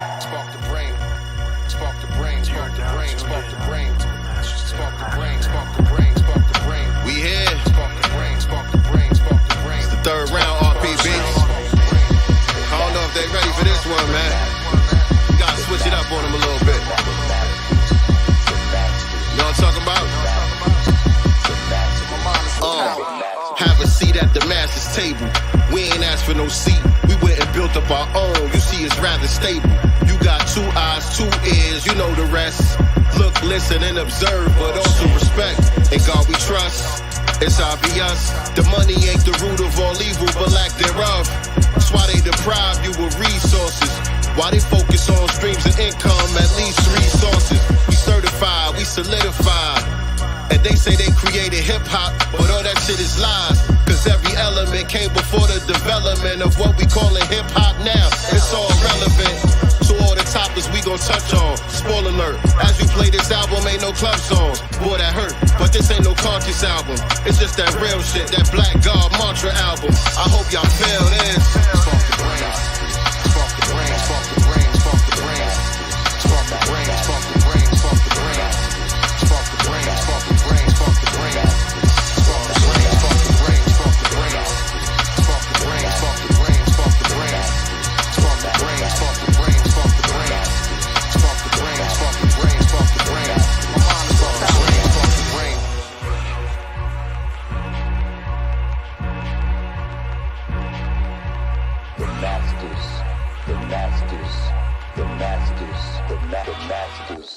Spark the brain, spark the brain, spark the brain, spark the brain, spark the brain, spark the brain, spark the brain. We here. Spark the brain, spark the brain, spark the brain. It's the third round, RPB. I don't know if they ready for this one, man. We gotta switch it up on them a little bit. You know what I'm talking about? Have a seat at the master's table. We ain't asked for no seat. We went and built up our own. You see, it's rather stable. You got 2 eyes, 2 ears, you know the rest. Look, listen, and observe, but also respect. In God we trust. It's obvious. The money ain't the root of all evil, but lack thereof. That's why they deprive you of resources. Why they focus on streams of income, at least 3 sources. We certified, we solidified. And they say they created hip-hop, but all that shit is lies. Cause every element came before the development of what we callin' hip-hop now. It's all relevant to all the topics we gon' touch on. Spoiler alert, as you play this album, ain't no club songs. Boy, that hurt, but this ain't no conscious album. It's just that real shit, that Black God mantra album. I hope y'all feel this. Spark the brain, spark the brain, spark the brain, spark the brain, spark the brain, spark the brain, spark the brain. Spark the brain, spark the brain, spark the brain. Spark the brain, spark the brain, spark the brain. Spark the brain, spark the brain, spark the brain. Spark the brain, spark the brain, spark the brain. Spark the brain, spark the brain, spark the brain. My mind is spark the brain, spark the brain. The masters, the masters, the masters, the masters.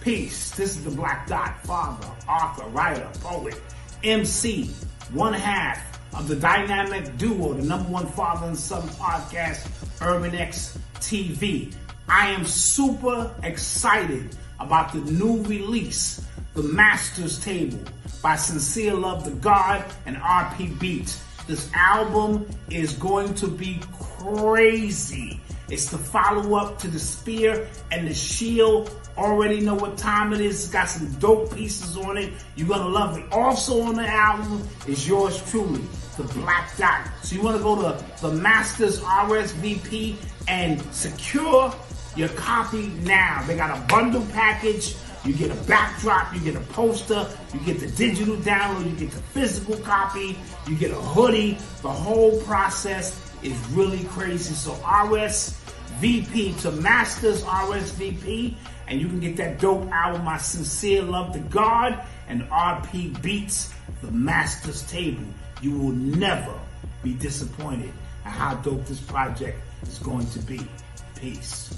Peace. This is the Black Dot, father, author, writer, poet, MC, one half of the dynamic duo, the #1 father and son podcast, Urban X TV. I am super excited about the new release, The Master's Table, by Sincere Love the God and RP Beats. This album is going to be crazy. It's the follow-up to The Spear and The Shield. Already know what time it is. It's got some dope pieces on it. You're going to love it. Also on the album is yours truly, The Black Dot. So you want to go to The Masters RSVP and secure your copy now. They got a bundle package. You get a backdrop, you get a poster, you get the digital download, you get the physical copy, you get a hoodie. The whole process is really crazy. So RSVP to Masters RSVP, and you can get that dope album, I Sincere Love the God and RP Beats, The Master's Table. You will never be disappointed at how dope this project is going to be. Peace.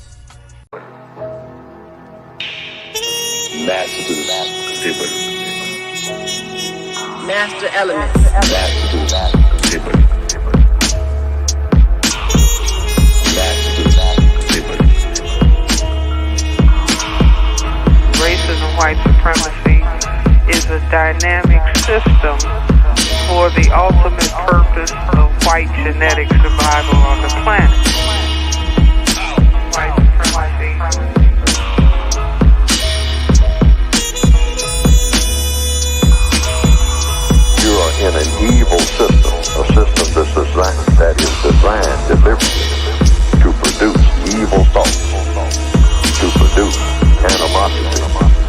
Masters, Master Elements. Racism, white supremacy is a dynamic system for the ultimate purpose of white genetic survival on the planet. White supremacy. You are in an evil system, a system that is designed deliberately to produce evil thoughts, to produce animosity,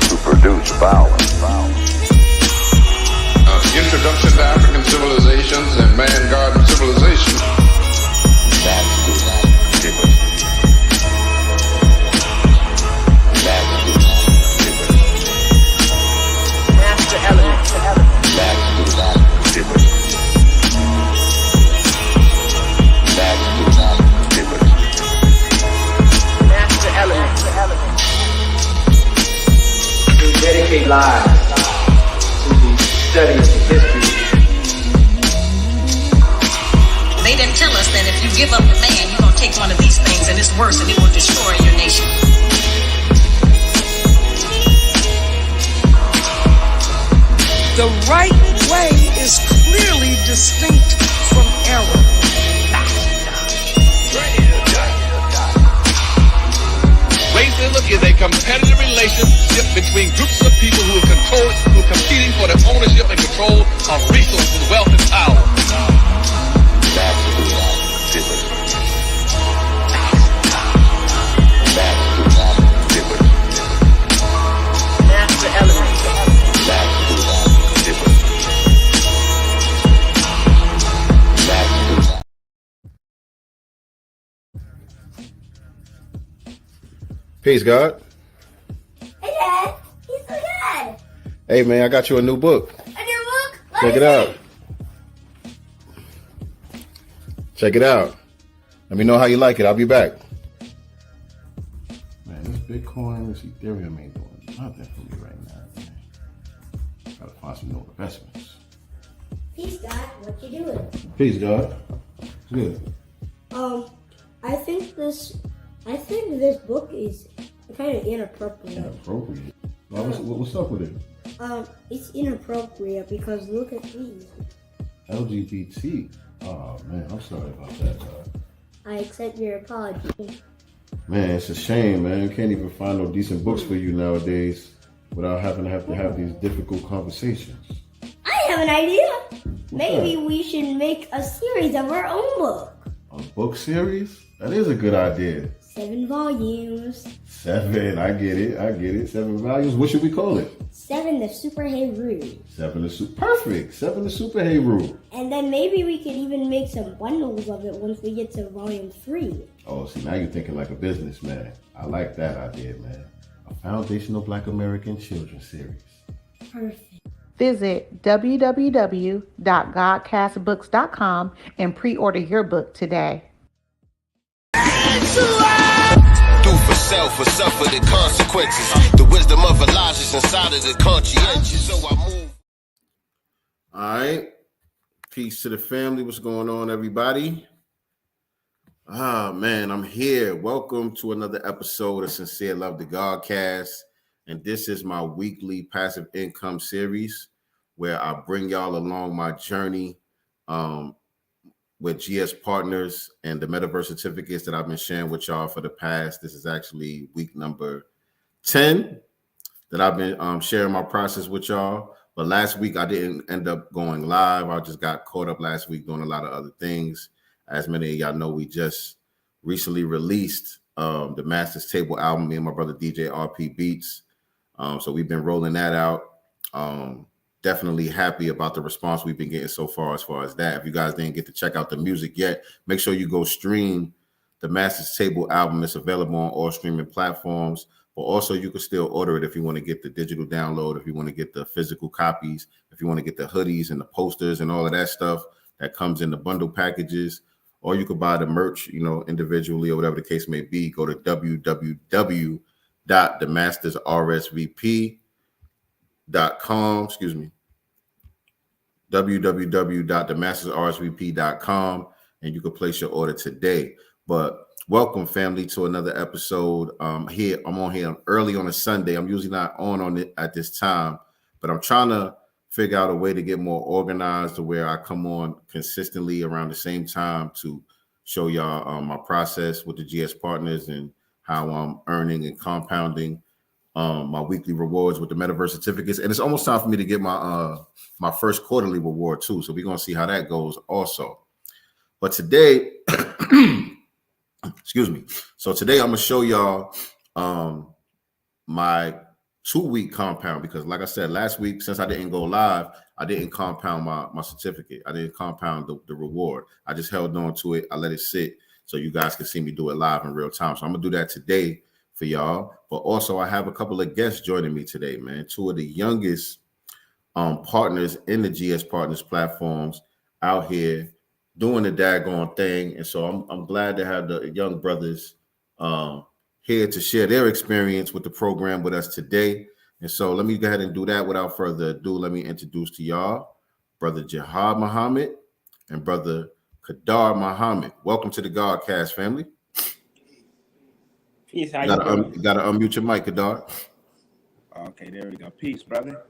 to produce violence. Introduction to African civilizations and man-garden civilization. Master Elements. Master Elements. We dedicate lives to the study of history. They didn't tell us that if you give up the man, you're going to take one of these things and it's worse and it will destroy your nation. The right way is clearly distinct from error. Racism is a competitive relationship relationship between groups of people who are competing for the ownership and control of resources, wealth, and power. Master elements. Peace, God. Hey, Dad. He's so good. Hey, man, I got you a new book. A new book? Check it out. Check it out. Let me know how you like it. I'll be back. Man, this Bitcoin, this Ethereum ain't doing nothing for me right now, man. Gotta find some new investments. Peace, God. What you doing? Peace, God. Good. I think this book is kind of inappropriate. Inappropriate? What's up with it? It's inappropriate because look at these. LGBT? Oh, man, I'm sorry about that, God. I accept your apology. Man, it's a shame, man. You can't even find no decent books for you nowadays without having to have these difficult conversations. I have an idea. Maybe we should make a series of our own book. A book series? That is a good idea. 7 volumes. 7, I get it. 7 volumes. What should we call it? 7 the Super Hey Rule. Perfect. 7 the Super Hey Rule. And then maybe we could even make some bundles of it once we get to volume 3. Oh, see, now you're thinking like a businessman. I like that idea, man. A foundational Black American children's series. Perfect. Visit www.godcastbooks.com and pre-order your book today. Do for self or suffer the consequences. The wisdom of Elijah's inside of the conscientious. So I move. All right. Peace to the family. What's going on, everybody? Man, I'm here. Welcome to another episode of Sincere Love the Godcast. And this is my weekly passive income series where I bring y'all along my journey with GS Partners and the Metaverse certificates that I've been sharing with y'all for the past. This is actually week number 10 that I've been sharing my process with y'all. But last week I didn't end up going live. I just got caught up last week doing a lot of other things. As many of y'all know, we just recently released the Masters Table album, me and my brother DJ RP Beats. So we've been rolling that out. Definitely happy about the response we've been getting so far as that. If you guys didn't get to check out the music yet, make sure you go stream the Masters Table album. It's available on all streaming platforms, but also you can still order it if you want to get the digital download, if you want to get the physical copies, if you want to get the hoodies and the posters and all of that stuff that comes in the bundle packages, or you could buy the merch, individually or whatever the case may be. Go to www.themastersrsvp.com. www.themastersrsvp.com, and you can place your order today. But welcome, family, to another episode. I'm on here early on a Sunday. I'm usually not on it at this time, but I'm trying to figure out a way to get more organized to where I come on consistently around the same time to show y'all my process with the GS Partners and how I'm earning and compounding my weekly rewards with the Metaverse certificates. And it's almost time for me to get my my first quarterly reward too. So we're going to see how that goes also. But today, excuse me. So today I'm going to show y'all my 2-week compound, because like I said, last week, since I didn't go live, I didn't compound my certificate. I didn't compound the reward. I just held on to it. I let it sit so you guys can see me do it live in real time. So I'm going to do that today for y'all. But also I have a couple of guests joining me today, man. 2 of the youngest partners in the GS Partners platforms out here doing the daggone thing. And so I'm glad to have the young brothers here to share their experience with the program with us today. And so let me go ahead and do that. Without further ado, let me introduce to y'all Brother Jihad Muhammad and Brother Kadar Muhammad. Welcome to the Godcast, family. Peace, how you gotta unmute your mic, Kadar. Okay, there we go. Peace, brother.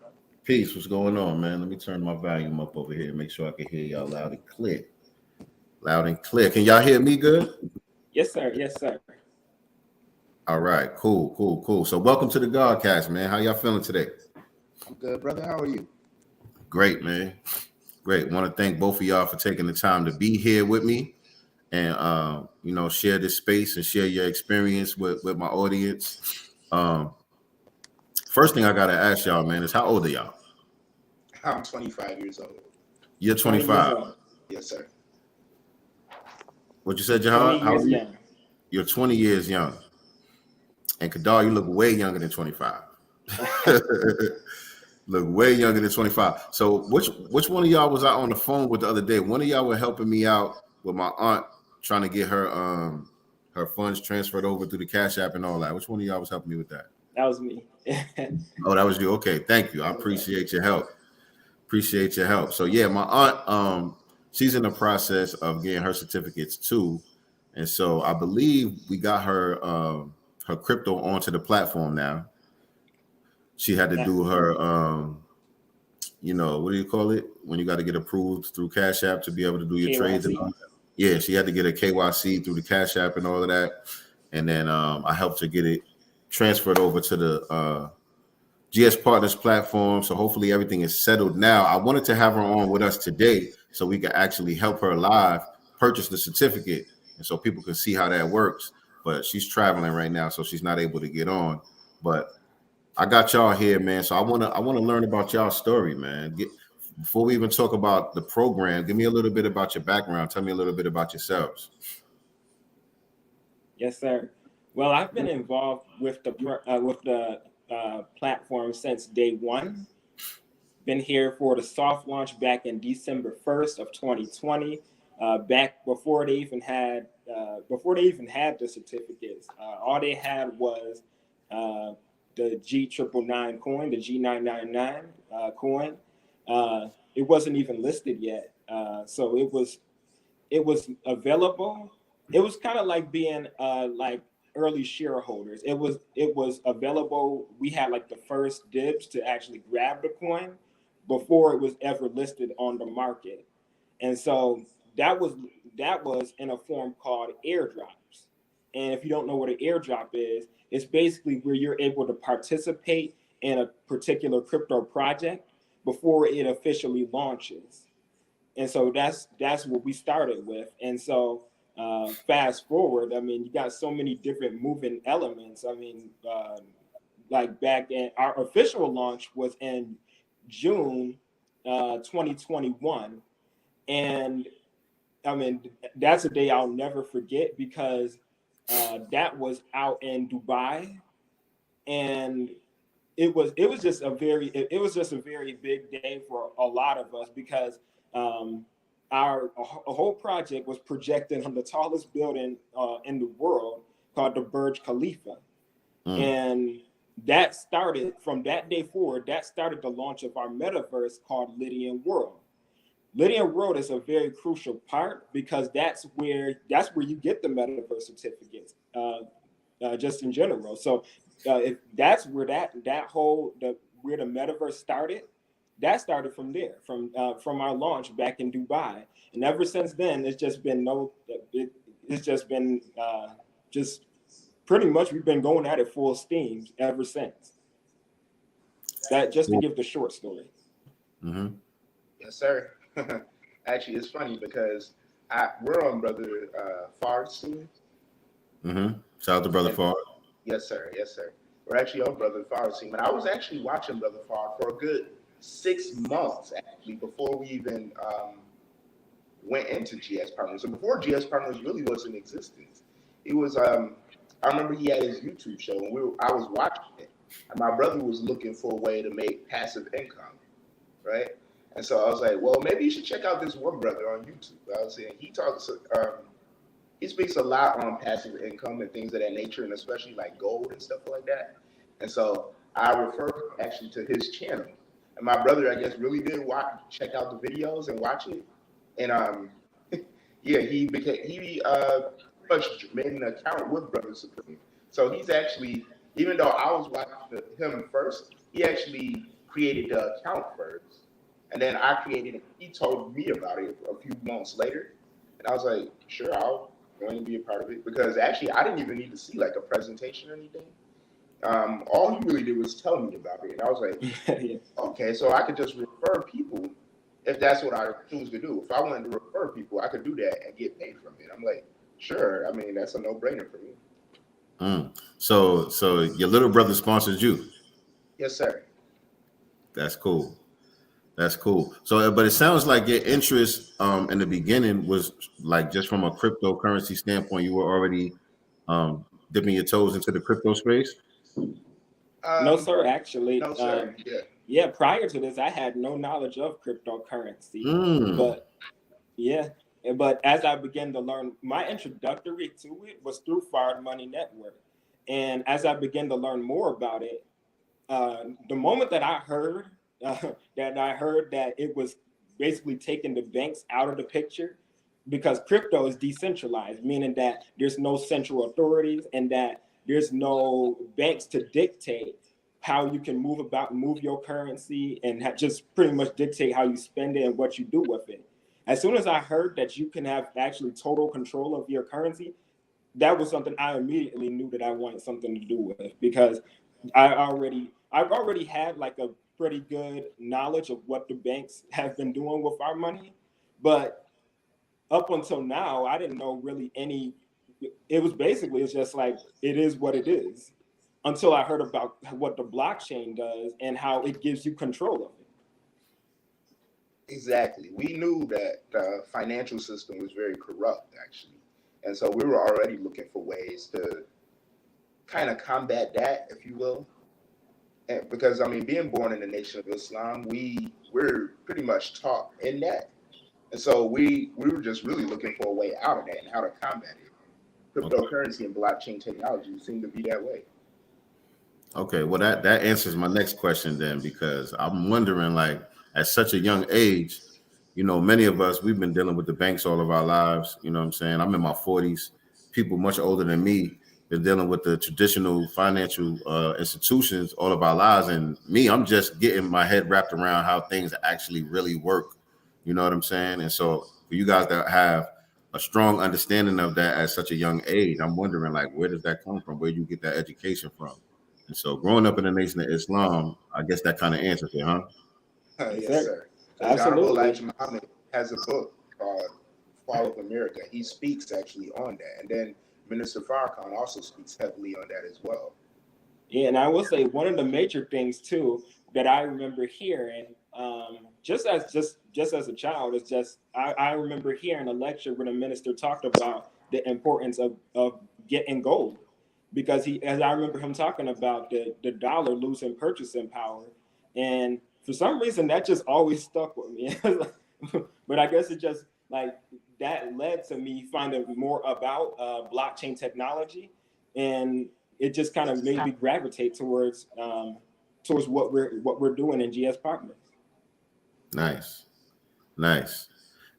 Peace. What's going on, man? Let me turn my volume up over here and make sure I can hear y'all loud and clear. Loud and clear. Can y'all hear me good? Yes, sir. Yes, sir. All right, cool. So welcome to the Godcast, man. How y'all feeling today? I'm good, brother. How are you? Great, man. Great. Want to thank both of y'all for taking the time to be here with me and share this space and share your experience with my audience. First thing I gotta ask y'all, man, is how old are y'all? I'm 25 years old. You're 20 years 25. old. Yes, sir. What you said, 20 Jahad? How years old are you? young. You're 20 years young. And Kadar, you look way younger than 25. Look way younger than 25. So which one of y'all was I on the phone with the other day? One of y'all were helping me out with my aunt trying to get her funds transferred over through the Cash App and all that. Which one of y'all was helping me with that? That was me. Oh, that was you. Okay, thank you. I appreciate your help. So yeah, my aunt, she's in the process of getting her certificates too. And so I believe we got her crypto onto the platform now. She had to do her what do you call it? When you got to get approved through Cash App to be able to do your trades and all that. Yeah, she had to get a KYC through the Cash App and all of that. And then I helped her get it transferred over to the GS Partners platform. So hopefully everything is settled now. I wanted to have her on with us today so we could actually help her live purchase the certificate and so people can see how that works. But she's traveling right now, so she's not able to get on. But I got y'all here, man. So I wanna learn about y'all's story, man. Before we even talk about the program, give me a little bit about your background. Tell me a little bit about yourselves. Yes, sir. Well, I've been involved with the platform since day one. Been here for the soft launch back in December 1st of 2020. Back before they even had the certificates. All they had was the G999 coin, the G999 coin. It wasn't even listed yet, so it was available. It was kind of like being like early shareholders. It was available. We had like the first dibs to actually grab the coin before it was ever listed on the market, and so that was in a form called airdrops. And if you don't know what an airdrop is, it's basically where you're able to participate in a particular crypto project before it officially launches. And so that's what we started with. And so fast forward, I mean, you got so many different moving elements. I mean, like back in our official launch was in June 2021. And I mean, that's a day I'll never forget because that was out in Dubai, and it was just a very big day for a lot of us because our whole project was projected on the tallest building in the world called the Burj Khalifa, and that started from that day forward. That started the launch of our metaverse called Lydian World. Lydian World is a very crucial part because that's where you get the metaverse certificates, just in general. So if that's where where the metaverse started, that started from there, from our launch back in Dubai, and ever since then it's just been just pretty much we've been going at it full steam ever since. That just to give the short story. Mm-hmm. Yes, sir. Actually, it's funny because we're on Brother Fard's team. Mm-hmm. Shout out to Brother Fard. Yes, sir. We're actually on Brother Fard's team. And I was actually watching Brother Fard for a good 6 months, actually, before we even went into GS Partners. So before GS Partners really was in existence, it was, I remember he had his YouTube show, and I was watching it. And my brother was looking for a way to make passive income, right? And so I was like, well, maybe you should check out this one brother on YouTube. I was saying he speaks a lot on passive income and things of that nature, and especially like gold and stuff like that. And so I referred actually to his channel. And my brother, I guess, really did check out the videos and watch it. And yeah, he pretty much made an account with Brother Supreme. So he's actually, even though I was watching him first, he actually created the account first. And then I created it. He told me about it a few months later. And I was like, sure, I'll going to be a part of it because actually I didn't even need to see like a presentation or anything. All you really did was tell me about it, and I was like, Yeah. okay, so I could just refer people if that's what I choose to do. If I wanted to refer people, I could do that and get paid from it. I'm like, sure. I mean, that's a no-brainer for me. So your little brother sponsors you? Yes, sir. That's cool. That's cool. So, but it sounds like your interest in the beginning was like just from a cryptocurrency standpoint, you were already dipping your toes into the crypto space. No, sir. Actually, no, sir. Yeah. Prior to this, I had no knowledge of cryptocurrency, but yeah. But as I began to learn, my introductory to it was through Fired Money Network, and as I began to learn more about it, the moment that I heard that it was basically taking the banks out of the picture, because crypto is decentralized, meaning that there's no central authorities and that there's no banks to dictate how you can move your currency and just pretty much dictate how you spend it and what you do with it. As soon as I heard that you can have actually total control of your currency, that was something I immediately knew that I wanted something to do with, because I've already had like a pretty good knowledge of what the banks have been doing with our money, but up until now, I didn't know really any. It's just like it is what it is, until I heard about what the blockchain does and how it gives you control of it. Exactly. We knew that the financial system was very corrupt, actually. And so we were already looking for ways to kind of combat that, if you will. And because, I mean, being born in the Nation of Islam, we're pretty much taught in that. And so we were just really looking for a way out of that and how to combat it. Cryptocurrency and blockchain technology seem to be that way. Okay, well that answers my next question then, because I'm wondering, like, at such a young age, you know, many of us, we've been dealing with the banks all of our lives. You know what I'm saying? I'm in my 40s. People much older than me been dealing with the traditional financial institutions all of our lives. And me, I'm just getting my head wrapped around how things actually really work. You know what I'm saying? And so for you guys that have a strong understanding of that at such a young age, I'm wondering, like, where does that come from? Where do you get that education from? And so growing up in the Nation of Islam, I guess that kind of answers it, huh? Yes, sir. Absolutely. Elijah Muhammad has a book called Fall of America. He speaks actually on that. And then Minister Farrakhan also speaks heavily on that as well. Yeah, and I will say one of the major things too that I remember hearing, just as a child, is just I remember hearing a lecture when a minister talked about the importance of getting gold, because as I remember him talking about the dollar losing purchasing power, and for some reason that just always stuck with me. But I guess it just like that led to me finding more about blockchain technology, and it just kind of made me gravitate towards what we're doing in GS Partners. Nice.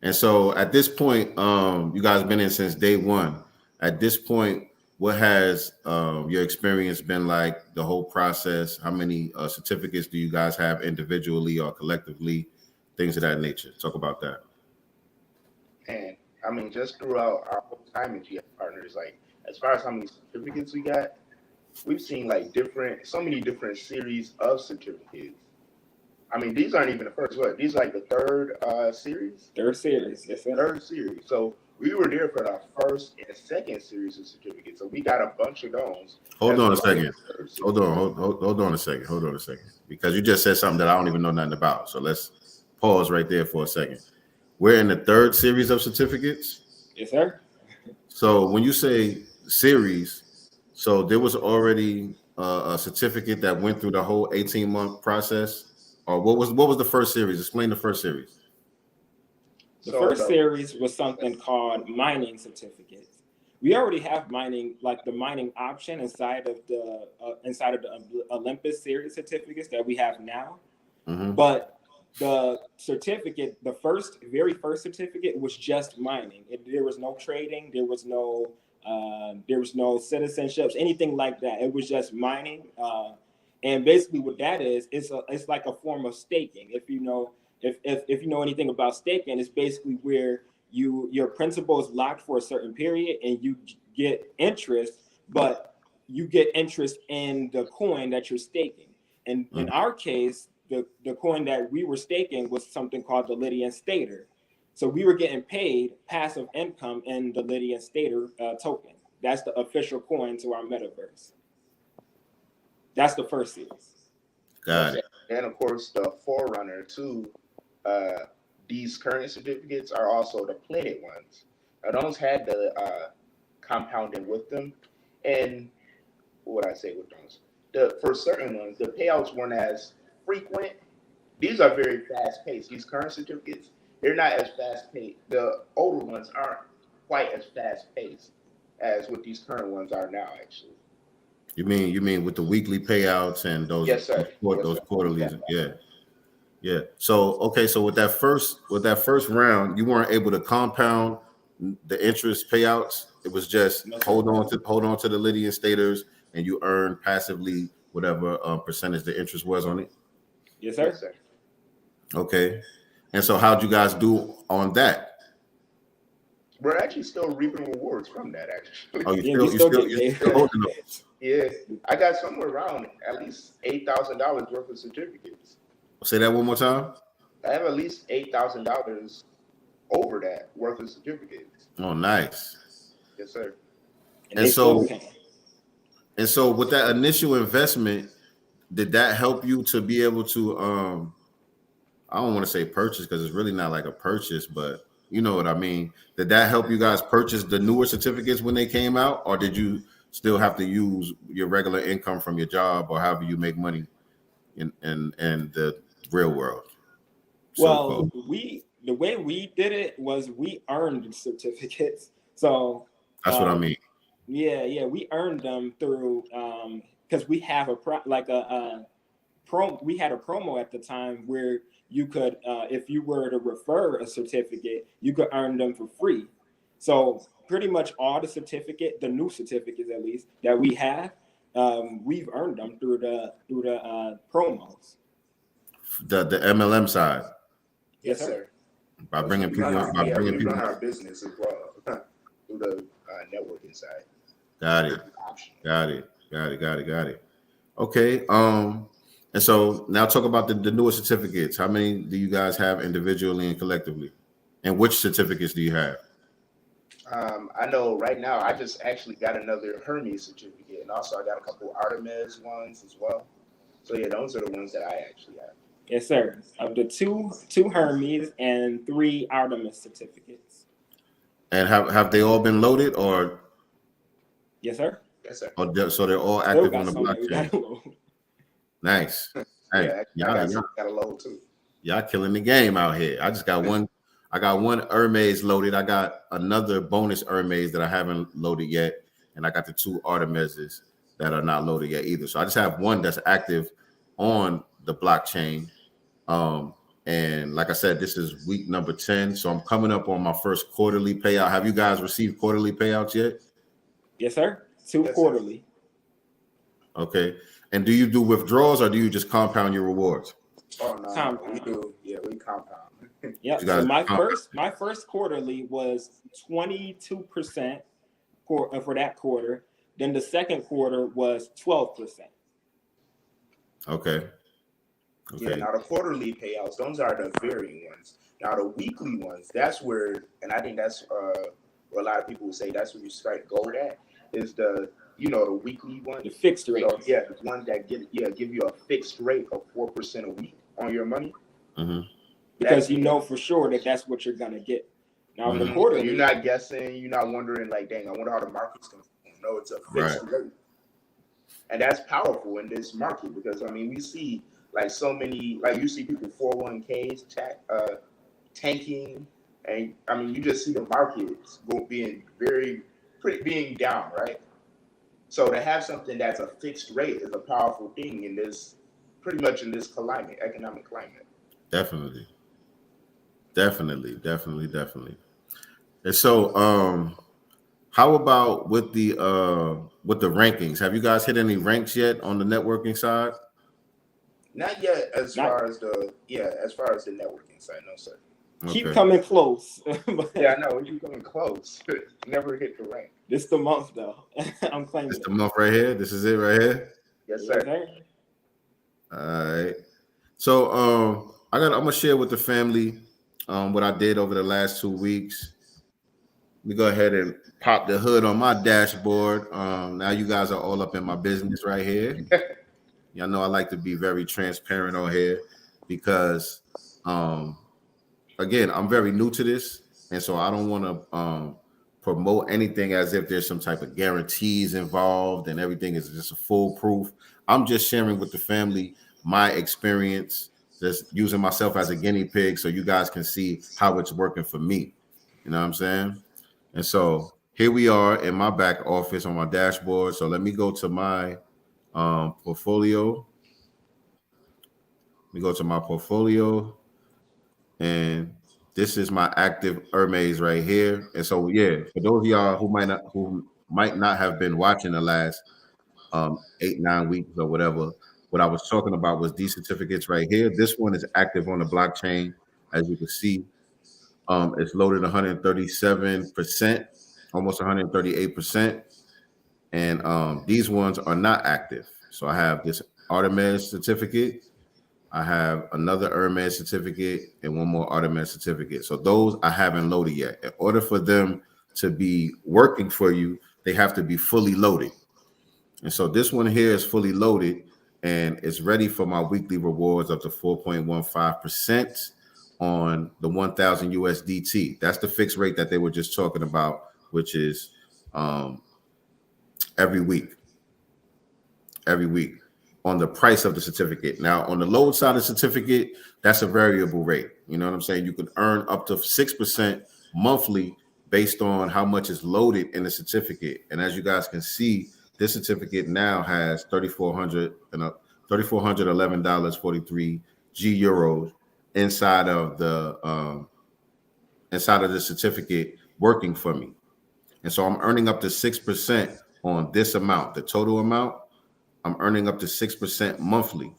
And so at this point, you guys have been in since day one. At this point, what has your experience been like, the whole process? How many certificates do you guys have individually or collectively? Things of that nature. Talk about that. And I mean, just throughout our whole time in GS Partners, like as far as how many certificates we got, we've seen like so many different series of certificates. I mean, these aren't even the first one. These are like the third series. Third series, yes, sir. Third series. So we were there for the first and second series of certificates. So we got a bunch of those. Hold on a second. Hold on a second. Because you just said something that I don't even know nothing about. So let's pause right there for a second. We're in the third series of certificates. Yes, sir. So when you say series, so there was already a certificate that went through the whole 18-month process, or what was the first series? Explain the first series. The first series was something called mining certificates. We already have mining, like the mining option inside of the Olympus series certificates that we have now. Mm-hmm. But the certificate, the very first certificate was just mining. There was no trading. There was no citizenships, anything like that. It was just mining. And basically, what that is, it's like a form of staking. If you know anything about staking, it's basically where your principal is locked for a certain period, and you get interest, but you get interest in the coin that you're staking. And in our case, the coin that we were staking was something called the Lydian Stater. So we were getting paid passive income in the Lydian Stater token. That's the official coin to our metaverse. That's the first series. Got it. And of course, the forerunner to these current certificates are also the Planet ones. Now, those had the compounding with them. And what would I say with those? For certain ones, the payouts weren't as frequent. These are very fast paced. These current certificates, they're not as fast paced. The older ones aren't quite as fast paced as what these current ones are now, actually. You mean with the weekly payouts and those, yes, sir. those quarterlies? Yeah. So okay, so with that first round, you weren't able to compound the interest payouts. It was just hold on to the Lydian Staters, and you earn passively whatever percentage the interest was on it. Yes, sir. Yes, sir. Okay. And so how'd you guys do on that? We're actually still reaping rewards from that, actually. Oh, you're still holding those. Yeah, I got somewhere around at least $8,000 worth of certificates. Say that one more time. I have at least $8,000 over that worth of certificates. Oh, nice. Yes, sir. And so with that initial investment, did that help you to be able to I don't want to say purchase because it's really not like a purchase, but you know what I mean? Did that help you guys purchase the newer certificates when they came out, or did you still have to use your regular income from your job or however you make money in the real world? Well, the way we did it was we earned certificates. So that's what I mean. Yeah, we earned them through because we have we had a promo at the time where you could, if you were to refer a certificate, you could earn them for free. So pretty much all the new certificates at least that we have, we've earned them through the promos. The MLM side. Yes, sir. By bringing people, we run our business as well through the networking side. Got it. Okay. And so now talk about the newer certificates. How many do you guys have individually and collectively? And which certificates do you have? I know right now I just actually got another Hermes certificate, and also I got a couple Artemis ones as well. So yeah, those are the ones that I actually have. Yes, sir. Of the two Hermes and 3 Artemis certificates. And have they all been loaded or? Yes, sir. Yes, sir. So they're all active on the blockchain. Nice. Hey, y'all got a load too. Y'all killing the game out here. I just got one. I got one Hermes loaded. I got another bonus Hermes that I haven't loaded yet, and I got the 2 Artemises that are not loaded yet either. So I just have one that's active on the blockchain. And like I said, this is week number 10. So I'm coming up on my first quarterly payout. Have you guys received quarterly payouts yet? Yes, sir. 2 quarterly. Sir. Okay. And do you do withdrawals or do you just compound your rewards? Oh no, compound. We do. Yeah, we compound. Yeah. So my first quarterly was 22% for that quarter. Then the second quarter was 12%. Okay. Yeah. Now the quarterly payouts, those are the varying ones. Now the weekly ones, that's where, and I think that's where a lot of people would say that's where you strike gold at. Is the the weekly one, the fixed rate. So, yeah, the one that give you a fixed rate of 4% a week on your money. Mm-hmm. Because you know for sure that that's what you're gonna get. Now the quarter, you're not guessing. You're not wondering like, dang, I wonder how the market's going. No, it's a fixed rate, and that's powerful in this market because I mean we see like so many you see people 401ks tanking, and I mean you just see the markets being down, right? So to have something that's a fixed rate is a powerful thing in this, pretty much in this economic climate. Definitely. And so, how about with the rankings? Have you guys hit any ranks yet on the networking side? Not yet, as far as the networking side, no sir. Keep coming close. Yeah, I know. You coming close. Never hit the rank. This the month though. I'm claiming This the month right here. This is it right here. Yes, sir. All right. So I'm gonna share with the family what I did over the last 2 weeks. Let me go ahead and pop the hood on my dashboard. Now you guys are all up in my business right here. Y'all know I like to be very transparent on here because again, I'm very new to this, and so I don't want to promote anything as if there's some type of guarantees involved and everything is just a foolproof. I'm just sharing with the family my experience, just using myself as a guinea pig so you guys can see how it's working for me. You know what I'm saying? And so here we are in my back office on my dashboard. So let me go to my portfolio. Let me go to my portfolio, and this is my active Hermes right here. And so yeah, for those of y'all who might not have been watching the last 8-9 weeks or whatever, what I was talking about was these certificates right here. This one is active on the blockchain, as you can see. It's loaded 137%, almost 138%, and these ones are not active. So I have this Artemis certificate, I have another Hermes certificate, and one more Artemis certificate. So those I haven't loaded yet. In order for them to be working for you, they have to be fully loaded. And so this one here is fully loaded, and it's ready for my weekly rewards up to 4.15% on the 1,000 USDT. That's the fixed rate that they were just talking about, which is every week on the price of the certificate. Now, on the load side of the certificate, that's a variable rate. You know what I'm saying? You can earn up to 6% monthly based on how much is loaded in the certificate. And as you guys can see, this certificate now has $3,411.43 euros inside of the certificate working for me. And so I'm earning up to 6% on this amount, the total amount. I'm earning up to 6% monthly.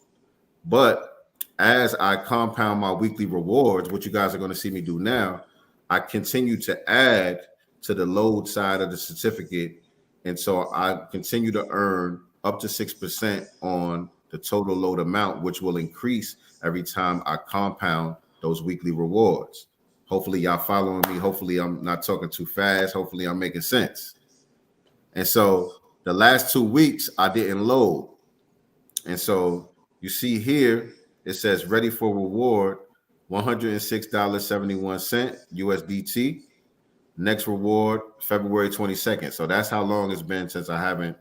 But as I compound my weekly rewards, what you guys are going to see me do now, I continue to add to the load side of the certificate. And so I continue to earn up to 6% on the total load amount, which will increase every time I compound those weekly rewards. Hopefully y'all following me. Hopefully I'm not talking too fast. Hopefully I'm making sense. And so the last 2 weeks I didn't load. And so you see here, it says ready for reward, $106.71 USDT. Next reward, February 22nd. So that's how long it's been since I haven't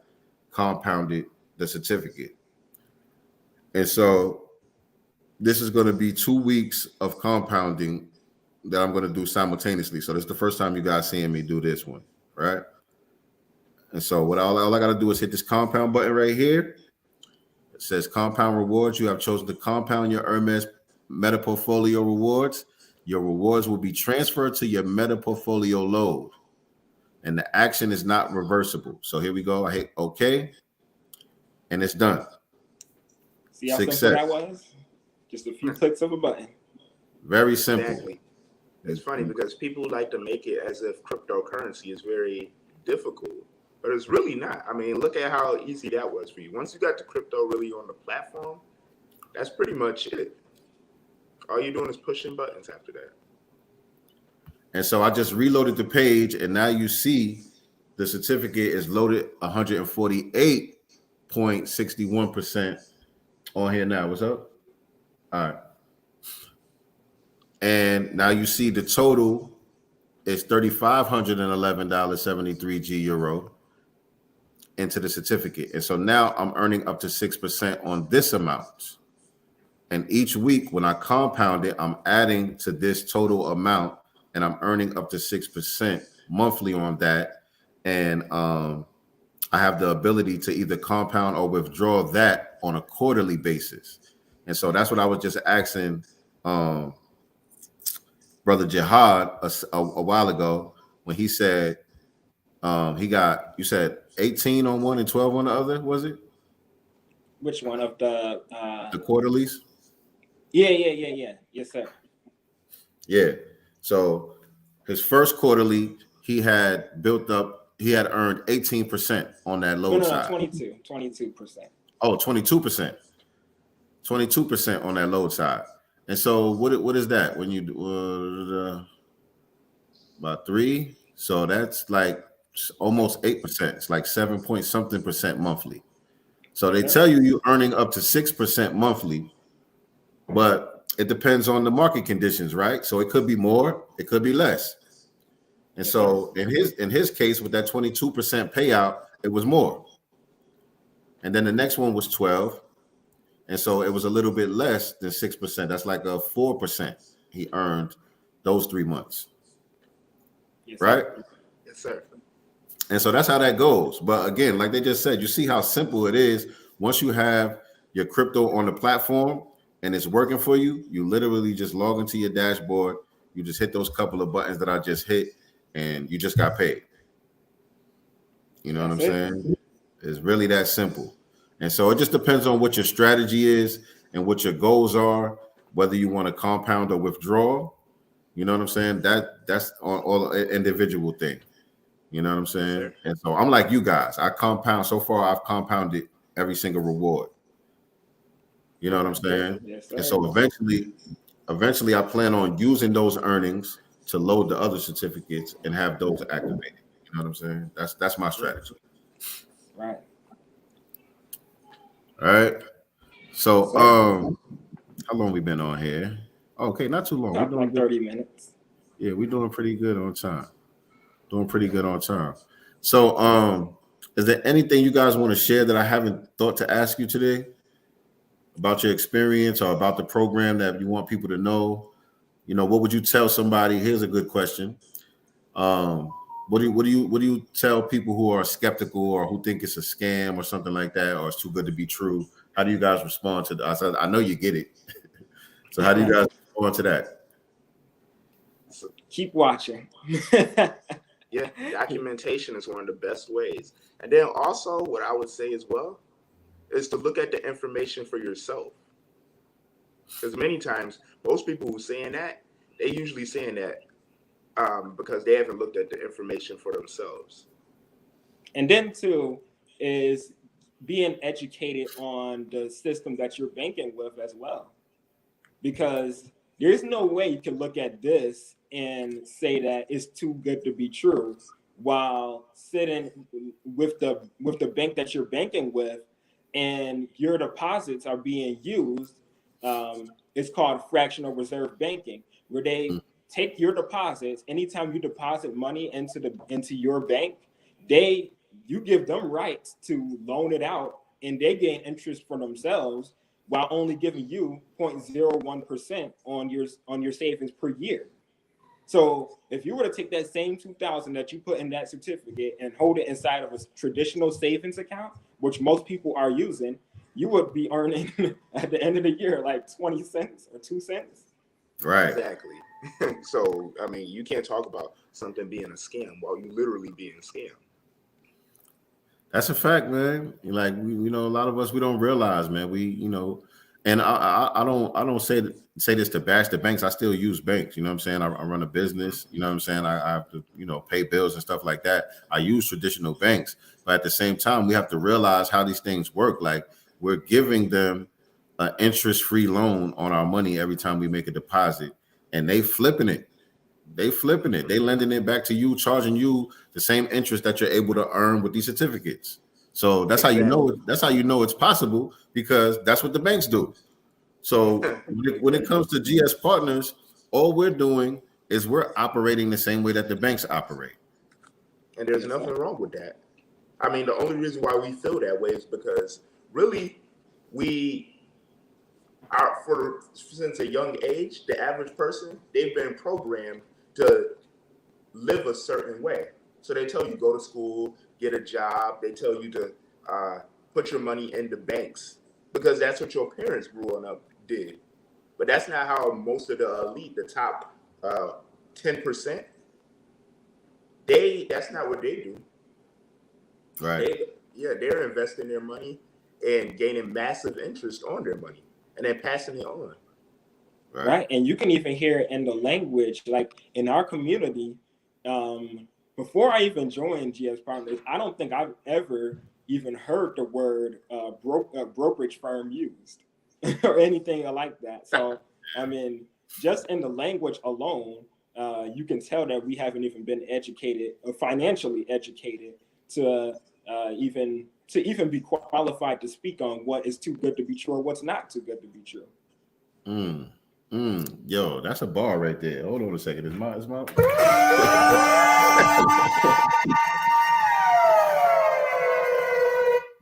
compounded the certificate. And so this is going to be 2 weeks of compounding that I'm going to do simultaneously. So this is the first time you guys seeing me do this one, right? And so what all I got to do is hit this compound button right here. It says compound rewards. You have chosen to compound your Hermes Meta Portfolio rewards. Your rewards will be transferred to your Meta Portfolio load, and the action is not reversible. So here we go. I hit OK, and it's done. See how simple that was? Just a few clicks of a button. Very simple. Exactly. It's funny because people like to make it as if cryptocurrency is very difficult, but it's really not. I mean, look at how easy that was for you. Once you got the crypto really on the platform, that's pretty much it. All you're doing is pushing buttons after that. And so I just reloaded the page, and now you see the certificate is loaded 148.61% on here now. What's up? All right. And now you see the total is $3,511.73 euro into the certificate. And so now I'm earning up to 6% on this amount. And each week when I compound it, I'm adding to this total amount, and I'm earning up to 6% monthly on that. And I have the ability to either compound or withdraw that on a quarterly basis. And so that's what I was just asking Brother Jihad a while ago when he said he got, you said 18 on one and 12 on the other, was it? Which one of the quarterlies? Yeah. Yes, sir. Yeah. So his first quarterly, he had earned 18% on that load No, side. 22%. Oh, 22%. 22% on that load side. And so what is that when you do about 3? So that's like almost 8%. It's like 7 point something percent monthly. So they tell you you're earning up to 6% monthly, but it depends on the market conditions, right? So it could be more, it could be less. And so in his case, with that 22% payout, it was more. And then the next one was 12. And so it was a little bit less than 6%. That's like a 4% he earned those 3 months. Yes, right? Yes, sir. And so that's how that goes. But again, like they just said, you see how simple it is. Once you have your crypto on the platform and it's working for you, you literally just log into your dashboard. You just hit those couple of buttons that I just hit, and you just got paid. You know what I'm saying? It's really that simple. And so it just depends on what your strategy is and what your goals are, whether you want to compound or withdraw. You know what I'm saying? That's all individual thing. You know what I'm saying? Sure. And so I'm like you guys. I compound. So far, I've compounded every single reward. You know what I'm saying? Yes, and so eventually, I plan on using those earnings to load the other certificates and have those activated. You know what I'm saying? That's my strategy. Right. All right. So how long we been on here? Okay, not too long. We're doing like 30 minutes. Yeah, we're doing pretty good on time. So is there anything you guys want to share that I haven't thought to ask you today about your experience or about the program that you want people to know? You know, what would you tell somebody? Here's a good question. What do you tell people who are skeptical or who think it's a scam or something like that, or it's too good to be true? How do you guys respond to that? I know you get it. So how do you guys respond to that? Keep watching. Yeah, documentation is one of the best ways. And then also what I would say as well is to look at the information for yourself. Because many times, most people who saying that, they usually saying that because they haven't looked at the information for themselves. And then too is being educated on the system that you're banking with as well. Because there's no way you can look at this and say that it's too good to be true while sitting with the bank that you're banking with and your deposits are being used. It's called fractional reserve banking, where they take your deposits. Anytime you deposit money into your bank, you give them rights to loan it out, and they gain interest for themselves while only giving you 0.01% on your savings per year. So if you were to take that same $2,000 that you put in that certificate and hold it inside of a traditional savings account, which most people are using, you would be earning at the end of the year like 20 cents or 2 cents. Right. Exactly. So, I mean, you can't talk about something being a scam while you literally being scammed. That's a fact, man. Like a lot of us, we don't realize, man. And I don't say this to bash the banks. I still use banks. You know what I'm saying? I run a business. You know what I'm saying? I have to, pay bills and stuff like that. I use traditional banks, but at the same time, we have to realize how these things work. Like we're giving them an interest-free loan on our money every time we make a deposit, and they flipping it. They lending it back to you, charging you the same interest that you're able to earn with these certificates. So that's how you know. That's how you know it's possible, because that's what the banks do. So when it comes to GS Partners, all we're doing is we're operating the same way that the banks operate. And there's nothing wrong with that. I mean, the only reason why we feel that way is because really since a young age, the average person, they've been programmed to live a certain way. So they tell you go to school, get a job. They tell you to put your money in the banks because that's what your parents growing up did. But that's not how most of the elite, the top 10%, that's not what they do. Right. They're investing their money and gaining massive interest on their money and then passing it on. right? And you can even hear it in the language, like in our community. Before I even joined GS Partners, I don't think I've ever even heard the word brokerage firm used or anything like that. So, I mean, just in the language alone, you can tell that we haven't even been educated or financially educated to even be qualified to speak on what is too good to be true or what's not too good to be true. Yo, that's a bar right there. Hold on a second. Is my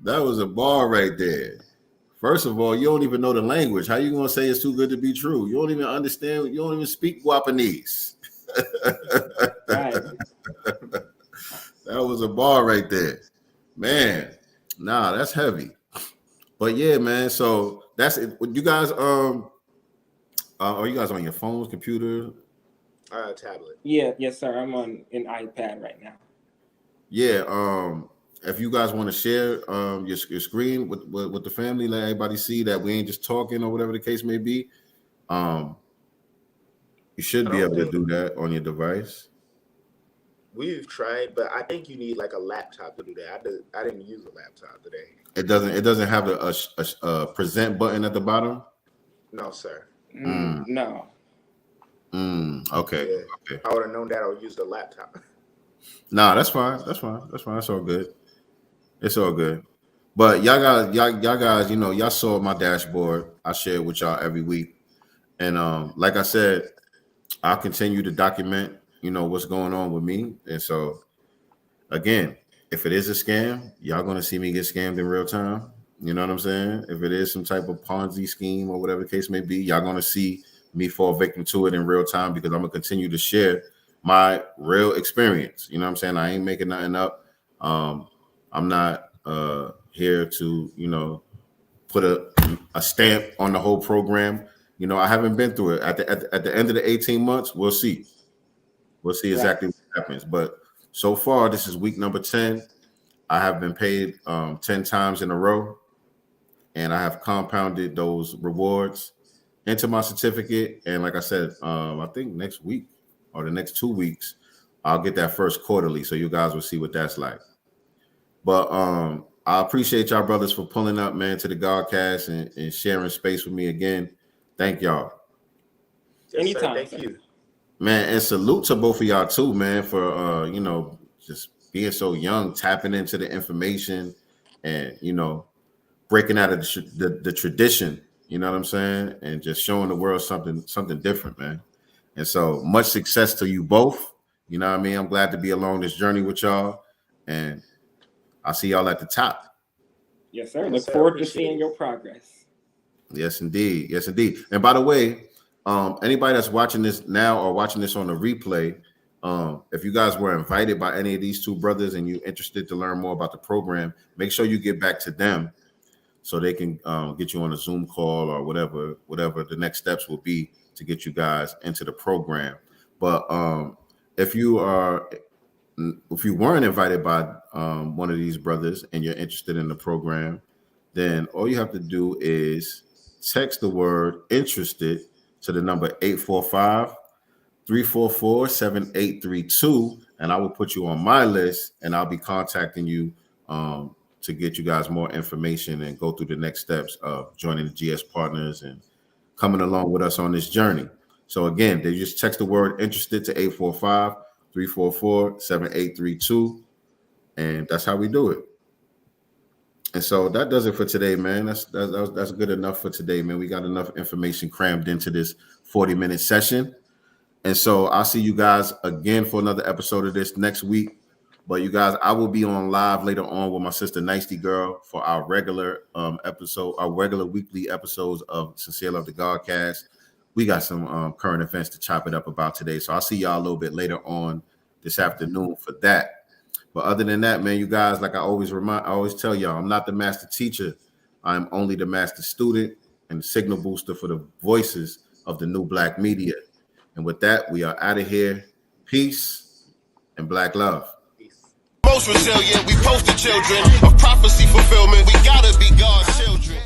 That was a bar right there. First of all, you don't even know the language. How you gonna say it's too good to be true? You don't even understand. You don't even speak Guapanese. Right. That was a bar right there, man. Nah, that's heavy. But yeah, man. So that's it. You guys, are you guys on your phones, computer? Tablet. Yes, sir. I'm on an iPad right now. Yeah. If you guys want to share your screen with the family, let everybody see that we ain't just talking or whatever the case may be. You should be able to do that on your device. We've tried, but I think you need like a laptop to do that. I didn't use a laptop today. It doesn't have a present button at the bottom. No, sir. No. Okay. Yeah. Okay. I would have known that I would use the laptop. Nah, that's fine. That's all good. It's all good. But y'all guys, you know, y'all saw my dashboard. I share it with y'all every week. And like I said, I'll continue to document, you know, what's going on with me. And so again, if it is a scam, y'all gonna see me get scammed in real time. You know what I'm saying? If it is some type of Ponzi scheme or whatever the case may be, y'all gonna see me fall victim to it in real time, because I'm gonna continue to share my real experience. You know what I'm saying? I ain't making nothing up. I'm not here to, you know, put a stamp on the whole program. You know, I haven't been through it. At the end of the 18 months, we'll see. We'll see exactly what happens. But so far, this is week number 10. I have been paid 10 times in a row, and I have compounded those rewards into my certificate. And like I said, I think next week or the next 2 weeks, I'll get that first quarterly, so you guys will see what that's like. But I appreciate y'all brothers for pulling up, man, to the Godcast and sharing space with me again. Thank y'all. Yes, anytime. Thank you, man. And salute to both of y'all too, man, for you know, just being so young, tapping into the information, and you know, breaking out of the tradition. You know what I'm saying? And just showing the world something different, man. And so much success to you both. You know what I mean? I'm glad to be along this journey with y'all, and I'll see y'all at the top. Yes, sir. Look forward to seeing your progress. Yes, indeed. Yes, indeed. And by the way, anybody that's watching this now or watching this on the replay, if you guys were invited by any of these two brothers and you're interested to learn more about the program, make sure you get back to them so they can get you on a Zoom call or whatever the next steps will be to get you guys into the program. But if you weren't invited by one of these brothers and you're interested in the program, then all you have to do is text the word interested to the number 845-344-7832, and I will put you on my list, and I'll be contacting you to get you guys more information and go through the next steps of joining the GS Partners and coming along with us on this journey. So again, they just text the word interested to 845-344-7832, and that's how we do it. And so that does it for today, man. That's good enough for today, man. We got enough information crammed into this 40-minute session. And so I'll see you guys again for another episode of this next week. But you guys, I will be on live later on with my sister Nicety Girl for our regular episode, our regular weekly episodes of Sincere Love the Godcast. We got some current events to chop it up about today. So I'll see y'all a little bit later on this afternoon for that. But other than that, man, you guys, like I always tell y'all, I'm not the master teacher. I'm only the master student and the signal booster for the voices of the new black media. And with that, we are out of here. Peace and black love. Most resilient, we poster children of prophecy fulfillment. We gotta be God's children.